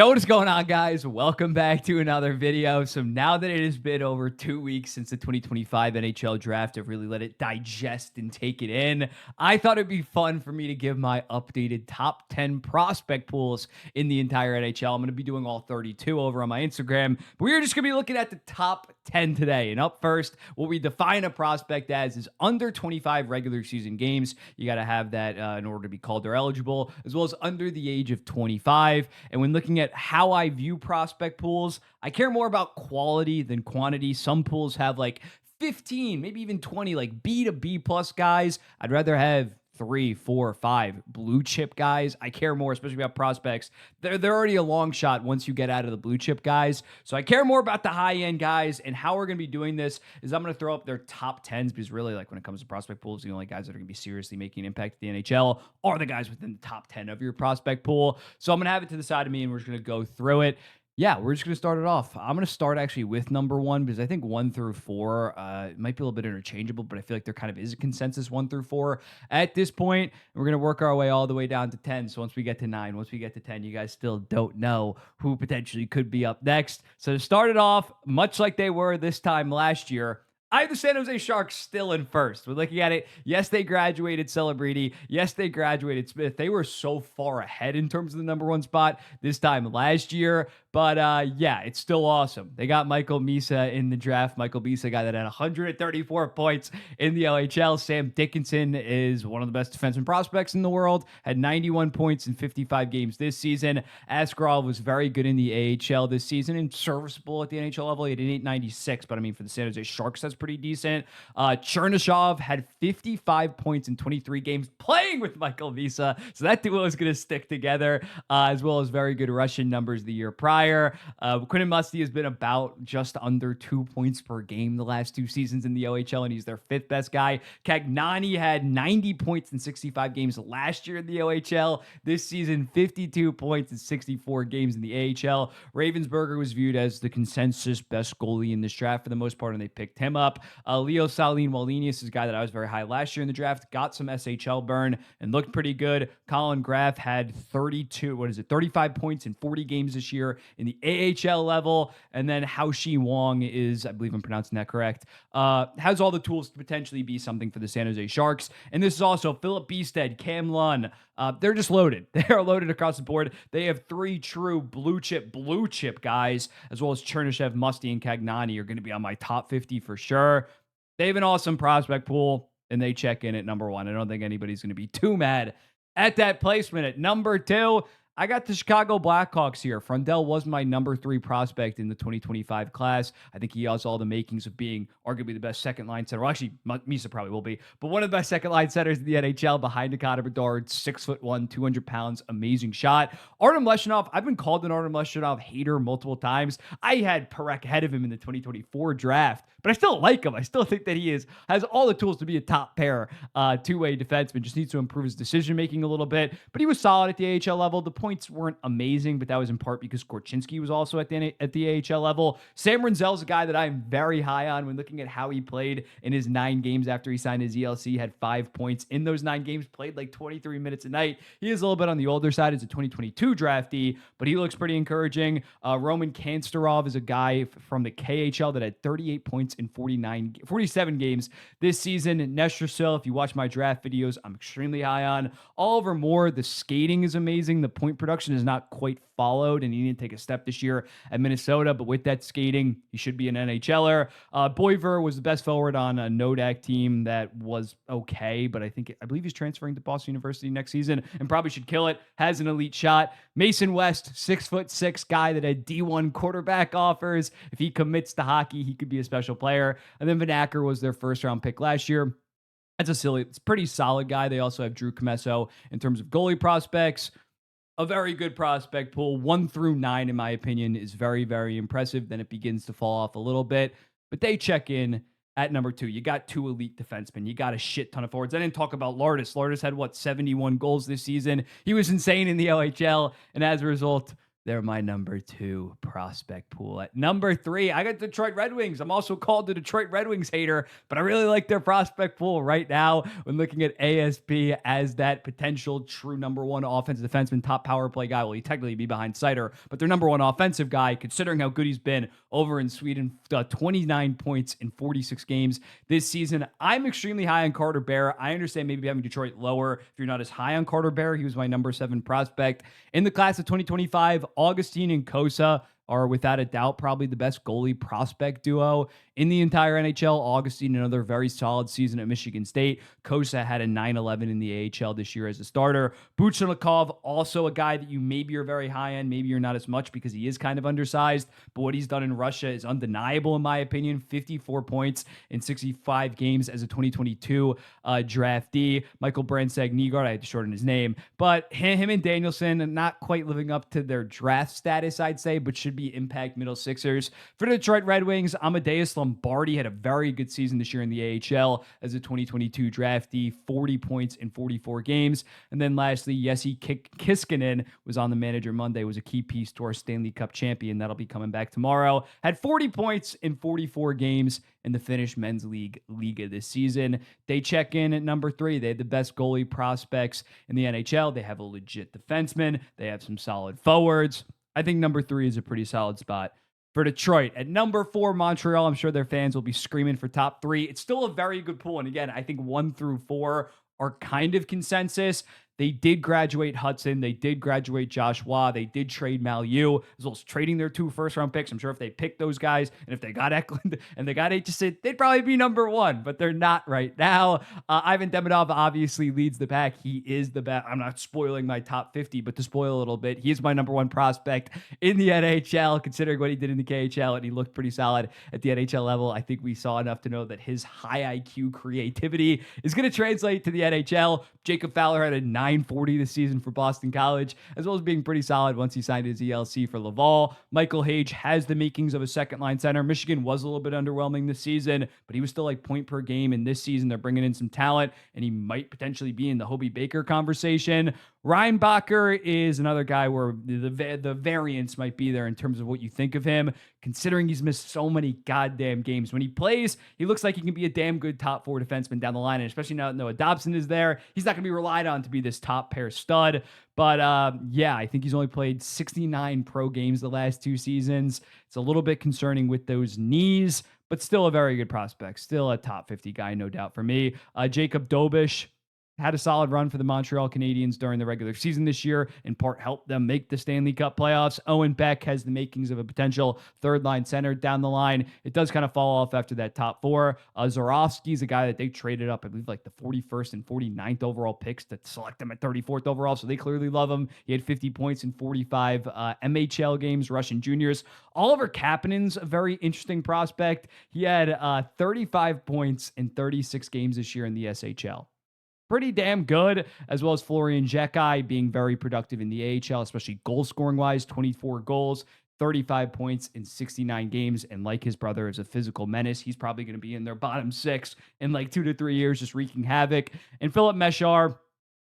Yo, what is going on, guys? Welcome back to another video. So now that it has been over 2 weeks since the 2025 NHL draft, I've really let it digest and take it in. I thought it'd be fun for me to give my updated top 10 prospect pools in the entire NHL. I'm going to be doing all 32 over on my Instagram, but we're just going to be looking at the top 10 today. And up first, what we define a prospect as is under 25 regular season games. You got to have that in order to be called or eligible, as well as under the age of 25. And when looking at how I view prospect pools, I care more about quality than quantity. Some pools have like 15, maybe even 20, like B to B plus guys. I'd rather have 3, 4, 5 blue chip guys. I care more, especially about prospects. They're already a long shot once you get out of the blue chip guys. So I care more about the high end guys. And how we're going to be doing this is I'm going to throw up their top 10s, because really, like, when it comes to prospect pools, the only guys that are going to be seriously making an impact at the NHL are the guys within the top 10 of your prospect pool. So I'm going to have it to the side of me and we're just going to go through it. Yeah, we're just going to start it off. I'm going to start actually with number 1, because I think 1 through 4 it might be a little bit interchangeable, but I feel like there kind of is a consensus 1 through 4 at this point. We're going to work our way all the way down to 10. So once we get to 9, once we get to 10, you guys still don't know who potentially could be up next. So to start it off, much like they were this time last year, I have the San Jose Sharks still in first. We're looking at it. Yes, they graduated Celebrity. Yes, they graduated Smith. They were so far ahead in terms of the number 1 spot this time last year. But yeah, it's still awesome. They got Michael Misa in the draft. Michael Misa, guy that had 134 points in the OHL. Sam Dickinson is one of the best defenseman prospects in the world. Had 91 points in 55 games this season. Askarov was very good in the AHL this season and serviceable at the NHL level. He had an 896, but I mean, for the San Jose Sharks, that's pretty decent. Chernyshov had 55 points in 23 games playing with Michael Misa. So that duo is going to stick together, as well as very good Russian numbers the year prior. Quinton Musty has been about just under 2 points per game the last 2 seasons in the OHL, and he's their 5th best guy. Cagnani had 90 points in 65 games last year in the OHL. This season, 52 points in 64 games in the AHL. Ravensburger was viewed as the consensus best goalie in this draft for the most part, and they picked him up. Leo Saline Wallenius is a guy that I was very high last year in the draft, got some SHL burn and looked pretty good. Colin Graff had 35 points in 40 games this year in the AHL level. And then Hao-Shi Wong is, I believe I'm pronouncing that correct, has all the tools to potentially be something for the San Jose Sharks. And this is also Philip Beestead, Cam Lunn. They're just loaded. They are loaded across the board. They have 3 true blue chip guys, as well as Chernyshov, Musty, and Cagnani are going to be on my top 50 for sure. They have an awesome prospect pool, and they check in at number 1. I don't think anybody's going to be too mad at that placement. At number 2, I got the Chicago Blackhawks here. Frundell was my number 3 prospect in the 2025 class. I think he has all the makings of being arguably the best second-line center. Well, actually, Misa probably will be, but one of the best second-line centers in the NHL behind Connor Bedard, 6'1", 200 pounds, amazing shot. Artem Leshinov, I've been called an Artem Leshinov hater multiple times. I had Perek ahead of him in the 2024 draft, but I still like him. I still think that he has all the tools to be a top pair two-way defenseman. Just needs to improve his decision-making a little bit, but he was solid at the AHL level. The points weren't amazing, but that was in part because Korchinski was also at the AHL level. Sam Rinzel's a guy that I'm very high on when looking at how he played in his 9 games after he signed his ELC. Had 5 points in those 9 games, played like 23 minutes a night. He is a little bit on the older side as a 2022 draftee, but he looks pretty encouraging. Roman Kansterov is a guy from the KHL that had 38 points in 47 games this season. Nestrasil, if you watch my draft videos, I'm extremely high on. Oliver Moore, the skating is amazing. The point production is not quite followed, and he didn't take a step this year at Minnesota, but with that skating, he should be an NHLer. Boyver was the best forward on a Nodak team that was okay, but I believe he's transferring to Boston University next season and probably should kill it. Has an elite shot. Mason West, 6'6" guy that had D1 quarterback offers. If he commits to hockey, he could be a special player. And then Van Acker was their first round pick last year. It's pretty solid guy. They also have Drew Comesso in terms of goalie prospects. A very good prospect pool. 1 through 9, in my opinion, is very, very impressive. Then it begins to fall off a little bit, but they check in at number 2. You got 2 elite defensemen. You got a shit ton of forwards. I didn't talk about Lourdes. Lourdes had 71 goals this season. He was insane in the OHL, and as a result, They're my number 2 prospect pool. At number 3, I got Detroit Red Wings. I'm also called the Detroit Red Wings hater, but I really like their prospect pool right now when looking at ASP as that potential true number 1 offensive defenseman, top power play guy. Well, he technically be behind Sider, but their number 1 offensive guy, considering how good he's been over in Sweden, 29 points in 46 games this season. I'm extremely high on Carter Bear. I understand maybe having Detroit lower if you're not as high on Carter Bear. He was my number 7 prospect in the class of 2025. Augustine and Kosa are without a doubt probably the best goalie prospect duo in the entire NHL. Augustine, another very solid season at Michigan State. Kosa had a 9-11 in the AHL this year as a starter. Buchnikov, also a guy that you maybe are very high on, maybe you're not as much because he is kind of undersized, but what he's done in Russia is undeniable in my opinion. 54 points in 65 games as a 2022 draftee. Michael Brandsegg-Nygaard, I had to shorten his name, but him and Danielson not quite living up to their draft status, I'd say, but should be impact middle sixers. For the Detroit Red Wings, Amadeus Lombardi had a very good season this year in the AHL as a 2022 draftee, 40 points in 44 games. And then lastly, Jesse Kiskinen was on the Manager Monday, was a key piece to our Stanley Cup champion. That'll be coming back tomorrow. Had 40 points in 44 games in the Finnish Men's League Liga this season. They check in at number 3. They have the best goalie prospects in the NHL. They have a legit defenseman. They have some solid forwards. I think number 3 is a pretty solid spot for Detroit. At number 4, Montreal. I'm sure their fans will be screaming for top 3. It's still a very good pool. And again, I think 1 through 4 are kind of consensus. They did graduate Hudson. They did graduate Joshua. They did trade Malu, as well as trading their 2 first-round picks. I'm sure if they picked those guys, and if they got Eklund and they got HSID, they'd probably be number 1, but they're not right now. Ivan Demidov obviously leads the pack. He is the best. I'm not spoiling my top 50, but to spoil a little bit, he is my number 1 prospect in the NHL, considering what he did in the KHL, and he looked pretty solid at the NHL level. I think we saw enough to know that his high IQ creativity is going to translate to the NHL. Jacob Fowler had a 940 this season for Boston College, as well as being pretty solid once he signed his ELC for Laval. Michael Hage has the makings of a second-line center. Michigan was a little bit underwhelming this season, but he was still like point per game. And this season, they're bringing in some talent, and he might potentially be in the Hobie Baker conversation. Reinbacher is another guy where the variance might be there in terms of what you think of him, considering he's missed so many goddamn games. When he plays, he looks like he can be a damn good top 4 defenseman down the line, and especially now that Noah Dobson is there, he's not going to be relied on to be this top pair stud. But yeah, I think he's only played 69 pro games the last 2 seasons. It's a little bit concerning with those knees, but still a very good prospect. Still a top 50 guy, no doubt for me. Jacob Dobish had a solid run for the Montreal Canadiens during the regular season this year, in part helped them make the Stanley Cup playoffs. Owen Beck has the makings of a potential third-line center down the line. It does kind of fall off after that top 4. Zorofsky's a guy that they traded up, I believe, like the 41st and 49th overall picks to select him at 34th overall, so they clearly love him. He had 50 points in 45 MHL games, Russian juniors. Oliver Kapanen's a very interesting prospect. He had 35 points in 36 games this year in the SHL. Pretty damn good, as well as Florian Jekai being very productive in the AHL, especially goal scoring wise, 24 goals, 35 points in 69 games. And like his brother is a physical menace, he's probably going to be in their bottom 6 in like 2 to 3 years, just wreaking havoc. And Philip Meshar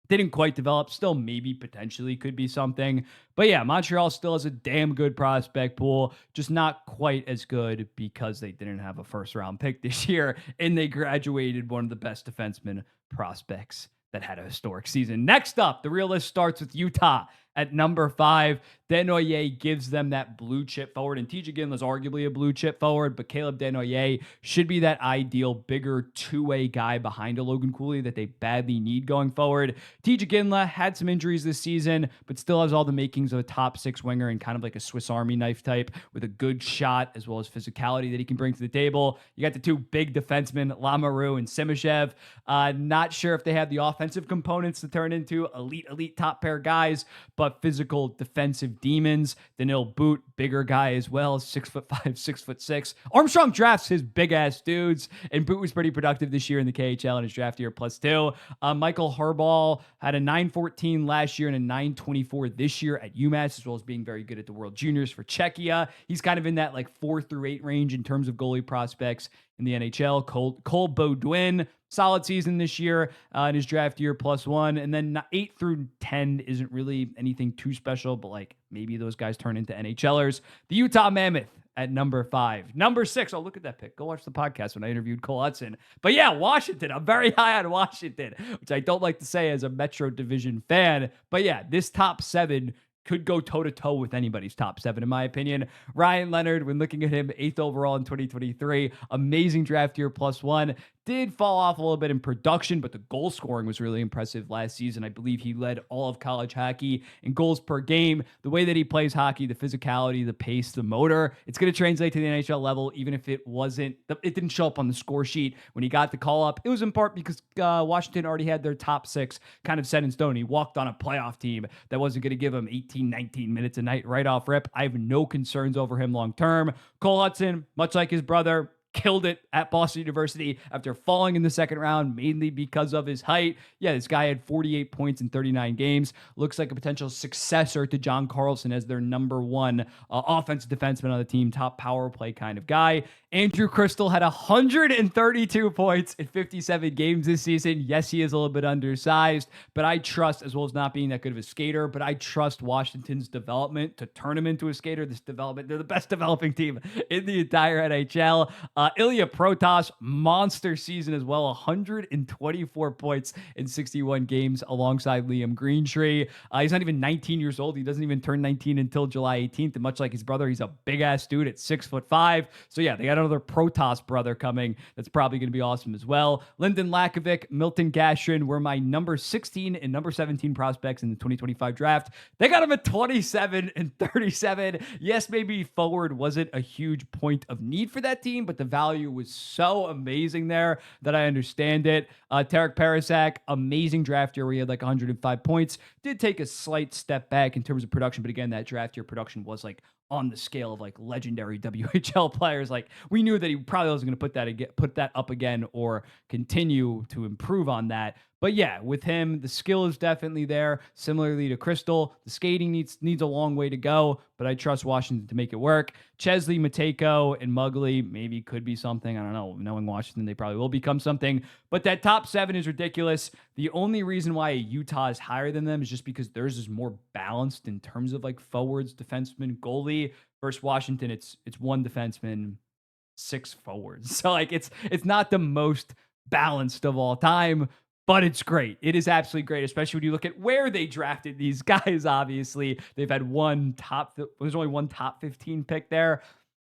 didn't quite develop, still maybe potentially could be something. But yeah, Montreal still has a damn good prospect pool, just not quite as good because they didn't have a first round pick this year, and they graduated one of the best defenseman prospects that had a historic season. Next up, the real list starts with Utah at number 5. Desnoyers gives them that blue chip forward, and TJ Ginla's arguably a blue chip forward, but Caleb Desnoyers should be that ideal, bigger two-way guy behind a Logan Cooley that they badly need going forward. TJ Ginla had some injuries this season, but still has all the makings of a top 6 winger and kind of like a Swiss Army knife type with a good shot as well as physicality that he can bring to the table. You got the 2 big defensemen, Lamoureux and Simashev. Not sure if they have the offensive components to turn into elite top pair guys, but physical defensive demons. Danil Boot, bigger guy as well, 6'5", 6'6". Armstrong drafts his big ass dudes, and Boot was pretty productive this year in the KHL in his draft year +2. Michael Harbaugh had a 914 last year and a 924 this year at UMass, as well as being very good at the World Juniors for Czechia. He's kind of in that like 4 through 8 range in terms of goalie prospects in the NHL. Cole Beaudoin, solid season this year in his draft year, +1. And then 8 through 10 isn't really anything too special, but like maybe those guys turn into NHLers. The Utah Mammoth at number 5. Number 6, oh, look at that pick. Go watch the podcast when I interviewed Cole Hudson. But yeah, Washington. I'm very high on Washington, which I don't like to say as a Metro Division fan. But yeah, this top 7 could go toe-to-toe with anybody's top 7, in my opinion. Ryan Leonard, when looking at him, 8th overall in 2023, amazing draft year, +1. Did fall off a little bit in production, but the goal scoring was really impressive last season. I believe he led all of college hockey in goals per game. The way that he plays hockey, the physicality, the pace, the motor, it's going to translate to the NHL level, even if it didn't show up on the score sheet when he got the call up. It was in part because Washington already had their top 6 kind of set in stone. He walked on a playoff team that wasn't going to give him 18, 19 minutes a night right off rip. I have no concerns over him long term. Cole Hudson, much like his brother, killed it at Boston University after falling in the second round, mainly because of his height. Yeah, this guy had 48 points in 39 games. Looks like a potential successor to John Carlson as their number 1 offensive defenseman on the team, top power play kind of guy. Andrew Crystal had 132 points in 57 games this season. Yes, he is a little bit undersized, but I trust, as well as not being that good of a skater, but I trust Washington's development to turn him into a skater. They're the best developing team in the entire NHL. Ilya Protas, monster season as well, 124 points in 61 games alongside Liam Greentree. He's not even 19 years old. He doesn't even turn 19 until July 18th. And much like his brother, he's a big ass dude at 6'5". So yeah, they got another Protas brother coming. That's probably going to be awesome as well. Lyndon Lakovic, Milton Gashrin were my number 16 and number 17 prospects in the 2025 draft. They got him at 27 and 37. Yes, maybe forward wasn't a huge point of need for that team, but the value was so amazing there that I understand it. Tarek Parasak, amazing draft year where he had like 105 points. Did take a slight step back in terms of production, but again, that draft year production was like on the scale of like legendary WHL players. Like we knew that he probably wasn't going to put that up again or continue to improve on that. But yeah, with him, the skill is definitely there. Similarly to Crystal, the skating needs a long way to go, but I trust Washington to make it work. Chesley, Matejko, and Muggley maybe could be something. I don't know. Knowing Washington, they probably will become something. But that top 7 is ridiculous. The only reason why Utah is higher than them is just because theirs is more balanced in terms of like forwards, defenseman, goalie. Versus Washington, it's 1 defenseman, 6 forwards. So like it's not the most balanced of all time. But it's great. It is absolutely great, especially when you look at where they drafted these guys. Obviously, they've had there's only one top 15 pick there.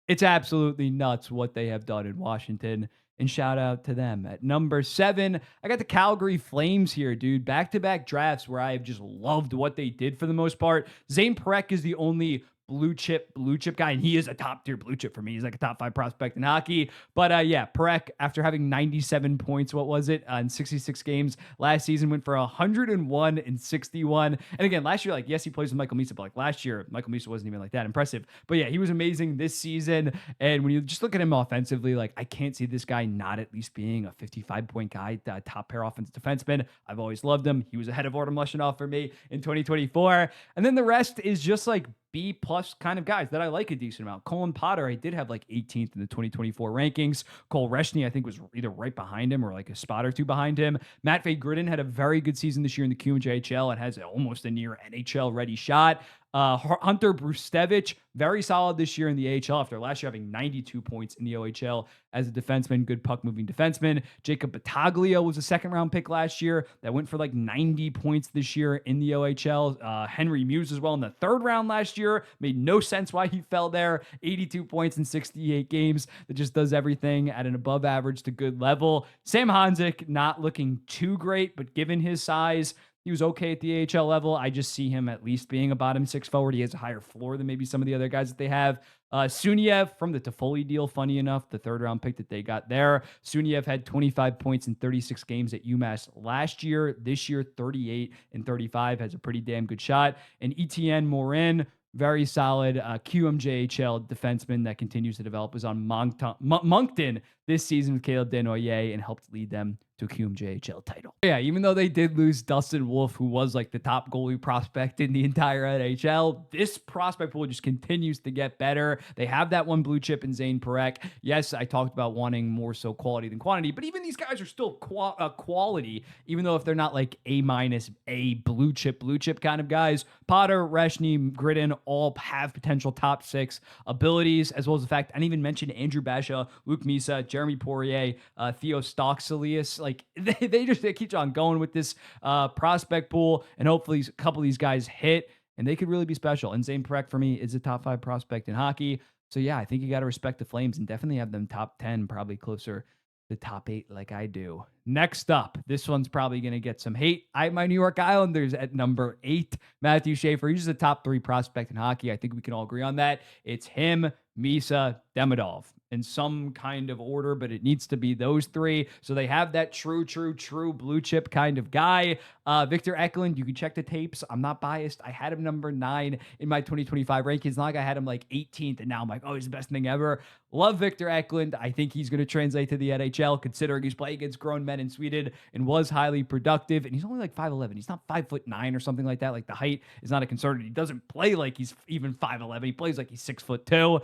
It's absolutely nuts what they have done in Washington. And shout out to them. At number 7, I got the Calgary Flames here, dude. Back-to-back drafts where I have just loved what they did for the most part. Zane Parekh is the only blue chip guy, and he is a top tier blue chip for me. He's like a top 5 prospect in hockey. But yeah, Parekh, after having 97 points, in 66 games last season, went for 101 and 61. And again, last year, like, yes, he plays with Michael Misa, but like last year, Michael Misa wasn't even like that impressive. But yeah, he was amazing this season. And when you just look at him offensively, like, I can't see this guy not at least being a 55-point guy, top pair offensive defenseman. I've always loved him. He was ahead of Artem Leshinov for me in 2024. And then the rest is just like B+ kind of guys that I like a decent amount. Colin Potter, I did have like 18th in the 2024 rankings. Cole Reshny, I think, was either right behind him or like a spot or 2 behind him. Matvei Gridin had a very good season this year in the QMJHL and has almost a near NHL ready shot. Hunter Brustevich, very solid this year in the AHL after last year having 92 points in the OHL as a defenseman, good puck-moving defenseman. Jacob Battaglia was a second-round pick last year that went for like 90 points this year in the OHL. Henry Muse as well in the 3rd round last year. Made no sense why he fell there. 82 points in 68 games. That just does everything at an above average to good level. Sam Hanzik, not looking too great, but given his size, he was okay at the AHL level. I just see him at least being a bottom 6 forward. He has a higher floor than maybe some of the other guys that they have. Suniev from the Toffoli deal, funny enough, the 3rd round pick that they got there. Suniev had 25 points in 36 games at UMass last year. This year, 38 and 35, has a pretty damn good shot. And Etienne Morin, very solid QMJHL defenseman that continues to develop, was on Moncton this season with Caleb Desnoyers and helped lead them to a QMJHL title. Yeah, even though they did lose Dustin Wolf, who was like the top goalie prospect in the entire NHL, this prospect pool just continues to get better. They have that one blue chip in Zane Parekh. Yes, I talked about wanting more so quality than quantity, but even these guys are still quality, even though if they're not like A minus, A blue chip kind of guys. Potter, Reshny, Gridden all have potential top six abilities, as well as the fact I didn't even mention Andrew Basha, Luke Misa, Jeremy Poirier, Theo Stocksilius. Like they keep on going with this prospect pool, and hopefully a couple of these guys hit, and they could really be special. And Zane Parekh for me is a top 5 prospect in hockey. So yeah, I think you got to respect the Flames and definitely have them top 10, probably closer to top 8 like I do. Next up, this one's probably going to get some hate. I have my New York Islanders at number 8. Matthew Schaefer, he's just a top 3 prospect in hockey. I think we can all agree on that. It's him, Misa, Demidov in some kind of order, but it needs to be those 3. So they have that true blue chip kind of guy. Victor Eklund, you can check the tapes. I'm not biased. I had him number 9 in my 2025 rankings. Not like I had him like 18th, and now I'm like, oh, he's the best thing ever. Love Victor Eklund. I think he's going to translate to the NHL, considering he's playing against grown men in Sweden and was highly productive. And he's only like 5'11". He's not 5'9" or something like that. Like the height is not a concern. He doesn't play like he's even 5'11". He plays like he's 6'2".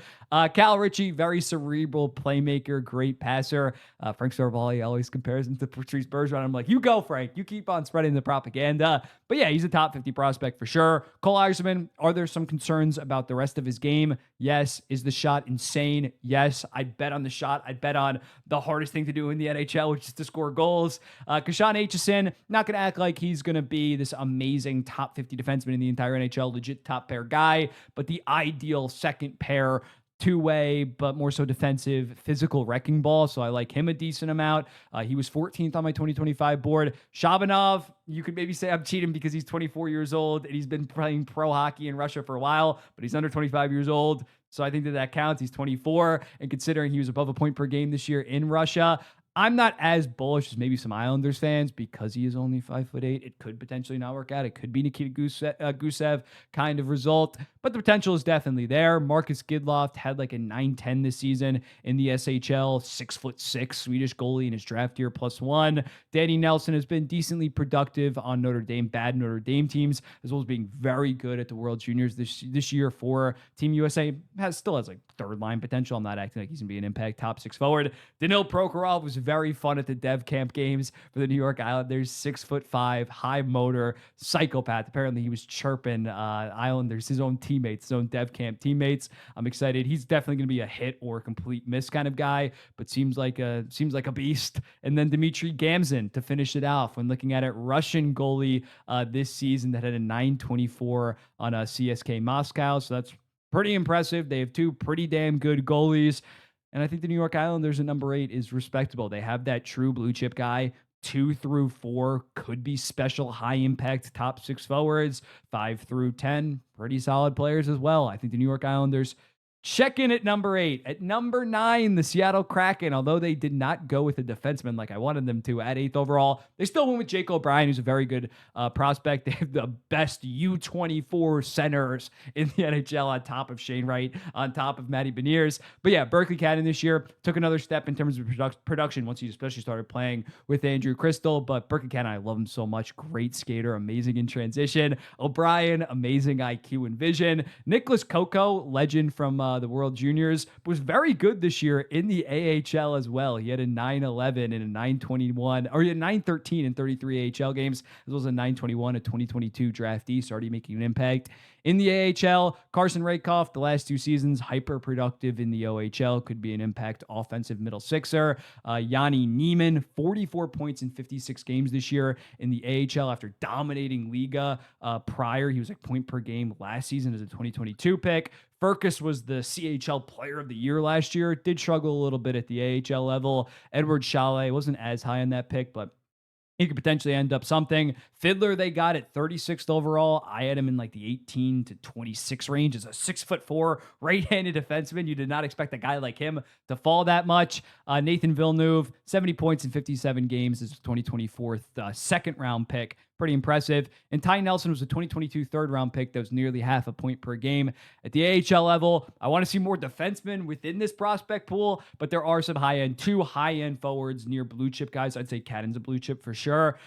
Cal Ritchie, very cerebral playmaker, great passer. Frank Sorvalli always compares him to Patrice Bergeron. I'm like, you go, Frank. You keep on spreading the propaganda. But yeah, he's a top 50 prospect for sure. Cole Eiserman, are there some concerns about the rest of his game? Yes. Is the shot insane? Yes. I'd bet on the shot. I'd bet on the hardest thing to do in the NHL, which is to score goals. Kashan Aitchison, not going to act like he's going to be this amazing top 50 defenseman in the entire NHL, legit top pair guy, but the ideal second pair two-way, but more so defensive, physical wrecking ball. So I like him a decent amount. He was 14th on my 2025 board. Shabanov, you could maybe say I'm cheating because he's 24 years old and he's been playing pro hockey in Russia for a while, but he's under 25 years old. So I think that counts. He's 24. And considering he was above a point per game this year in Russia, I'm not as bullish as maybe some Islanders fans because he is only 5'8". It could potentially not work out. It could be Nikita Gusev kind of result, but the potential is definitely there. Marcus Gidloff had like a 9.10 this season in the SHL, 6'6" Swedish goalie in his draft year, +1. Danny Nelson has been decently productive on Notre Dame, bad Notre Dame teams, as well as being very good at the World Juniors this year for Team USA. Still has like third line potential. I'm not acting like he's gonna be an impact top 6 forward. Danil Prokhorov was very fun at the Dev Camp games for the New York Islanders. 6'5", high motor, psychopath. Apparently, he was chirping Islanders, his own teammates, his own Dev Camp teammates. I'm excited. He's definitely going to be a hit or a complete miss kind of guy, but seems like a beast. And then Dmitry Gamzin to finish it off. When looking at it, Russian goalie this season that had a 9.24 on a CSK Moscow. So that's pretty impressive. They have 2 pretty damn good goalies. And I think the New York Islanders at number 8 is respectable. They have that true blue chip guy. 2 through 4 could be special, high impact top 6 forwards. 5 through 10, pretty solid players as well. I think the New York Islanders check in at number 8. At number 9, the Seattle Kraken, although they did not go with a defenseman like I wanted them to at 8th overall, they still went with Jake O'Brien, who's a very good prospect. They have the best U24 centers in the NHL on top of Shane Wright, on top of Matty Beniers. But yeah, Berkeley Cannon this year took another step in terms of production once he especially started playing with Andrew Crystal. But Berkeley Cannon, I love him so much. Great skater, amazing in transition. O'Brien, amazing IQ and vision. Nicholas Coco, legend from the World Juniors, was very good this year in the AHL as well. He had a 9.11 and a 9.21, or he had 9.13 in 33 AHL games, as well as a 9.21, a 2022 draftee, so already making an impact. In the AHL, Carson Rakoff, the last 2 seasons, hyper productive in the OHL, could be an impact offensive middle sixer. Yanni Neiman, 44 points in 56 games this year in the AHL after dominating Liga prior. He was like point per game last season as a 2022 pick. Furcus was the CHL Player of the Year last year. Did struggle a little bit at the AHL level. Edward Chalet wasn't as high on that pick, but he could potentially end up something. Fiddler, they got at 36th overall. I had him in like the 18 to 26 range as a 6'4" right-handed defenseman. You did not expect a guy like him to fall that much. Nathan Villeneuve, 70 points in 57 games as 2024 second round pick. Pretty impressive. And Ty Nelson was a 2022 third round pick that was nearly half a point per game at the AHL level. I want to see more defensemen within this prospect pool, but there are some two high end forwards near blue chip guys. I'd say Cadden's a blue chip for sure.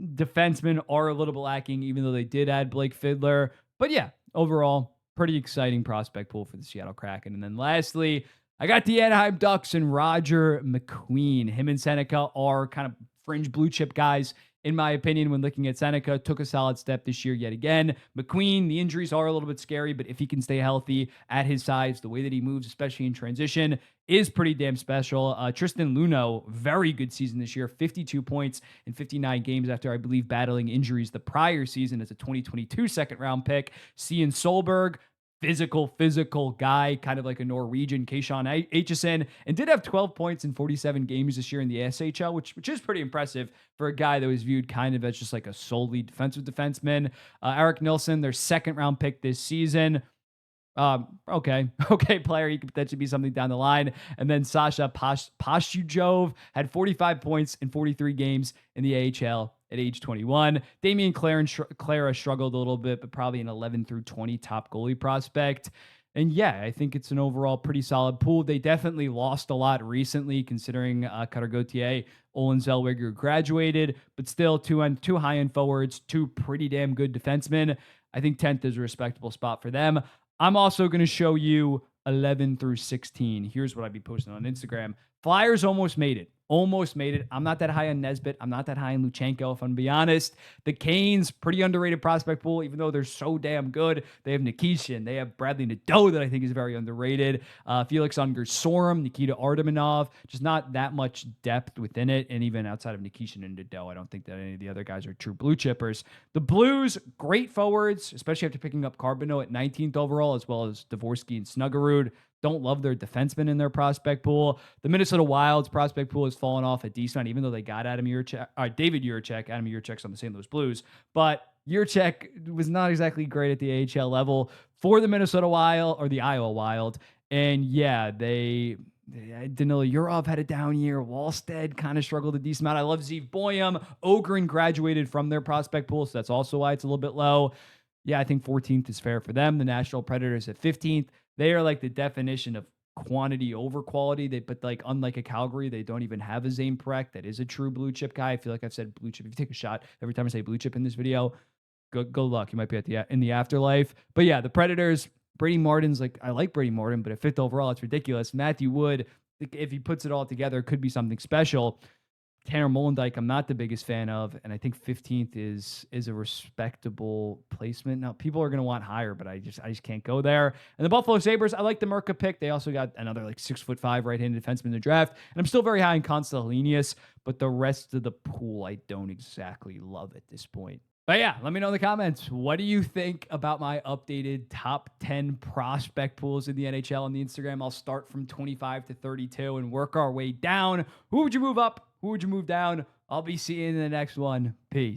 Defensemen are a little bit lacking, even though they did add Blake Fiddler. But yeah, overall, pretty exciting prospect pool for the Seattle Kraken. And then lastly, I got the Anaheim Ducks and Roger McQueen. Him and Seneca are kind of fringe blue chip guys, in my opinion, when looking at Seneca. Took a solid step this year yet again. McQueen, the injuries are a little bit scary, but if he can stay healthy at his size, the way that he moves, especially in transition, is pretty damn special. Tristan Luneau, very good season this year, 52 points in 59 games after, I believe, battling injuries the prior season as a 2022 second round pick. Cian Solberg, physical guy, kind of like a Norwegian Keishawn Aitchison, and did have 12 points in 47 games this year in the SHL, which is pretty impressive for a guy that was viewed kind of as just like a solely defensive defenseman. Eric Nilsson, their second round pick this season. Okay player. He could potentially be something down the line. And then Sasha Pashujov had 45 points in 43 games in the AHL at age 21. Damian Clara struggled a little bit, but probably an 11 through 20 top goalie prospect. And yeah, I think it's an overall pretty solid pool. They definitely lost a lot recently, considering Cutter Gauthier, Olin Zellweger graduated, but still two high-end forwards, two pretty damn good defensemen. I think 10th is a respectable spot for them. I'm also going to show you 11 through 16. Here's what I'd be posting on Instagram. Flyers almost made it. I'm not that high on Nesbitt. I'm not that high on Luchenko, if I'm to be honest. The Canes, pretty underrated prospect pool, even though they're so damn good. They have Nikishin. They have Bradley Nadeau that I think is very underrated. Felix Unger-Sorum, Nikita Artemanov. Just not that much depth within it. And even outside of Nikishin and Nadeau, I don't think that any of the other guys are true blue chippers. The Blues, great forwards, especially after picking up Carbonneau at 19th overall, as well as Dvorsky and Snuggerud. Don't love their defensemen in their prospect pool. The Minnesota Wild's prospect pool has fallen off a decent, even though they got David Jiricek. Adam Jiricek's on the St. Louis Blues, but Jiricek was not exactly great at the AHL level for the Minnesota Wild or the Iowa Wild. And yeah, Danilo Yurov had a down year. Wallstead kind of struggled a decent amount. I love Zeev Boyum. Ogren graduated from their prospect pool, so that's also why it's a little bit low. Yeah, I think 14th is fair for them. The Nashville Predators at 15th. They are like the definition of quantity over quality. But like, unlike a Calgary, they don't even have a Zane Parekh that is a true blue chip guy. I feel like I've said blue chip. If you take a shot every time I say blue chip in this video, good luck. You might be in the afterlife. But yeah, the Predators, Brady Martin's like, I like Brady Martin, but at 5th overall, it's ridiculous. Matthew Wood, if he puts it all together, could be something special. Tanner Molendyk, I'm not the biggest fan of, and I think 15th is a respectable placement. Now, people are going to want higher, but I just can't go there. And the Buffalo Sabres, I like the Merca pick. They also got another like 6'5" right-handed defenseman in the draft, and I'm still very high in Constantinius, but the rest of the pool I don't exactly love at this point. But yeah, let me know in the comments. What do you think about my updated top 10 prospect pools in the NHL on the Instagram? I'll start from 25 to 32 and work our way down. Who would you move up? Who would you move down? I'll be seeing you in the next one. Peace.